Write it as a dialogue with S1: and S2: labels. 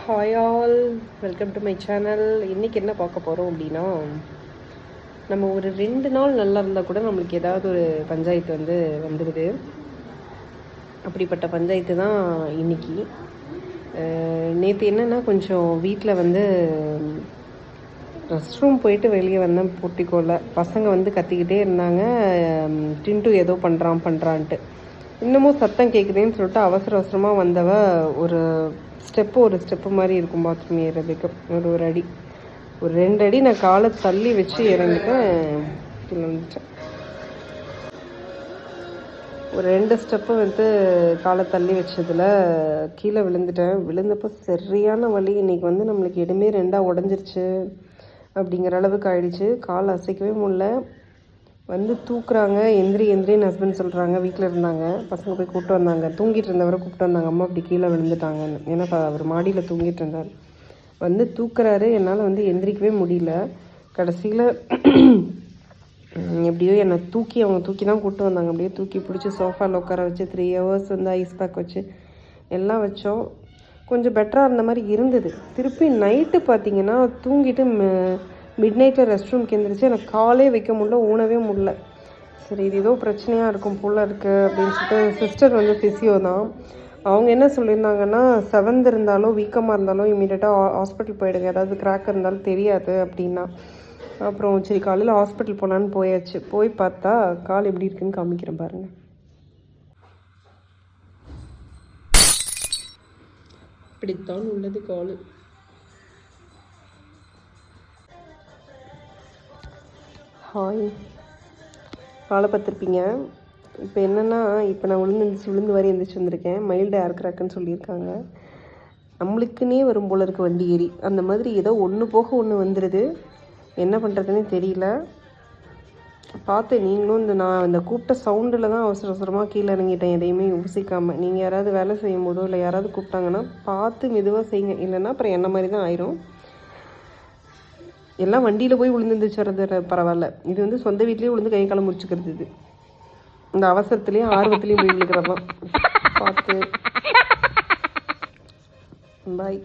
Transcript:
S1: Hi all, welcome to my channel. இன்றைக்கி என்ன பார்க்க போகிறோம் அப்படின்னா, நம்ம ஒரு 2 நாள் நல்லா இருந்தால் கூட நம்மளுக்கு ஏதாவது ஒரு பஞ்சாயத்து வந்துடுது. அப்படிப்பட்ட பஞ்சாயத்து தான் இன்றைக்கி. நேற்று என்னென்னா, கொஞ்சம் வீட்டில் ரெஸ்ட் ரூம் போயிட்டு வெளியே வந்தேன். போர்ட்டிக்கோல பசங்க கத்திக்கிட்டே இருந்தாங்க, டின்ட்டு ஏதோ பண்ணுறான்ட்டு. இன்னமும் சத்தம் கேட்குதுன்னு சொல்லிட்டு அவசரமாக வந்தவ ஒரு ஸ்டெப்பு மாதிரி இருக்கும் பாத்ரூம் ஏறதுக்கு. ஒரு அடி, ஒரு 2 அடி நான் காலை தள்ளி வச்சு இறங்கிட்டேன். கீழே வந்துட்டேன். ஒரு 2 ஸ்டெப்பு காலை தள்ளி வச்சதில் கீழே விழுந்துட்டேன். விழுந்தப்போ சரியான வலி. இன்றைக்கி நம்மளுக்கு இடமே 2ஆக உடஞ்சிருச்சு அப்படிங்கிற அளவுக்கு ஆயிடுச்சு. கால் அசைக்கவே முடியல. தூக்குறாங்க. எந்திரின்னு ஹஸ்பண்ட் சொல்கிறாங்க. வீட்டில் இருந்தாங்க பசங்க, போய் கூப்பிட்டு வந்தாங்க. தூங்கிட்டு இருந்தவரை கூப்பிட்டு வந்தாங்க. அம்மா அப்படி கீழே விழுந்துட்டாங்கன்னு. ஏன்னா அவர் மாடியில் தூங்கிட்டு இருந்தார். தூக்குறாரு. என்னால் எந்திரிக்கவே முடியல. கடைசியில் எப்படியோ என்னை அவங்க தூக்கி தான் கூப்பிட்டு வந்தாங்க. அப்படியே தூக்கி பிடிச்சி சோஃபாவில் உட்கார வச்சு 3 ஹவர்ஸ் ஐஸ் பேக் வச்சு எல்லாம் வச்சோம். கொஞ்சம் பெட்டராக இருந்த மாதிரி இருந்தது. திருப்பி நைட்டு பார்த்திங்கன்னா தூங்கிட்டு மிட் நைட்டில் ரெஸ்ட் ரூம்க்கு எழுந்திரிச்சு எனக்கு காலே வைக்க முடியல, ஊனவே முடியல. சரி, இது ஏதோ பிரச்சனையாக இருக்கும் போல் இருக்குது அப்படின்னு சொல்லிட்டு சிஸ்டர் ஃபிசியோ தான். அவங்க என்ன சொல்லியிருந்தாங்கன்னா, செவந்து இருந்தாலோ வீக்கமாக இருந்தாலும் இமீடியட்டாக ஹாஸ்பிட்டல் போயிடுங்க, ஏதாவது கிராக் இருந்தாலும் தெரியாது அப்படின்னா. அப்புறம் சரி, காலையில் ஹாஸ்பிட்டல் போனான்னு போயாச்சு. போய் பார்த்தா கால் எப்படி இருக்குன்னு காமிக்கிறேன் பாருங்கள். இப்படித்தான் உள்ளது கால். ஹாய், காலை பார்த்துருப்பீங்க. இப்போ என்னென்னா, இப்போ நான் விழுந்து வரை எழுந்திரிச்சு வந்திருக்கேன். மைல்டு ஏர் கிராக்குன்னு சொல்லியிருக்காங்க. நம்மளுக்குன்னே வரும் போல இருக்குது வண்டி ஏறி. அந்த மாதிரி ஏதோ ஒன்று போக ஒன்று வந்துடுது. என்ன பண்ணுறதுன்னே தெரியல. பார்த்து நீங்களும் நான் இந்த கூப்பிட்ட சவுண்டில் தான் அவசரமாக கீழே இறங்கிட்டேன், எதையுமே யோசிக்காமல். நீங்கள் யாராவது வேலை செய்யும் போதோ இல்லை யாராவது கூப்பிட்டாங்கன்னா பார்த்து மெதுவாக செய்யுங்க. இல்லைன்னா அப்புறம் என்ன மாதிரி தான் ஆயிரும். எல்லாம் வண்டியில் போய் விழுந்துருந்துச்சு வர்றது பரவாயில்ல. இது சொந்த வீட்லேயே விழுந்து கை காலம் முடிச்சுக்கிறது. இது இந்த அவசரத்துலேயும் ஆர்வத்துலேயும் விழுந்துக்கிறதான். பார்த்து பாய்.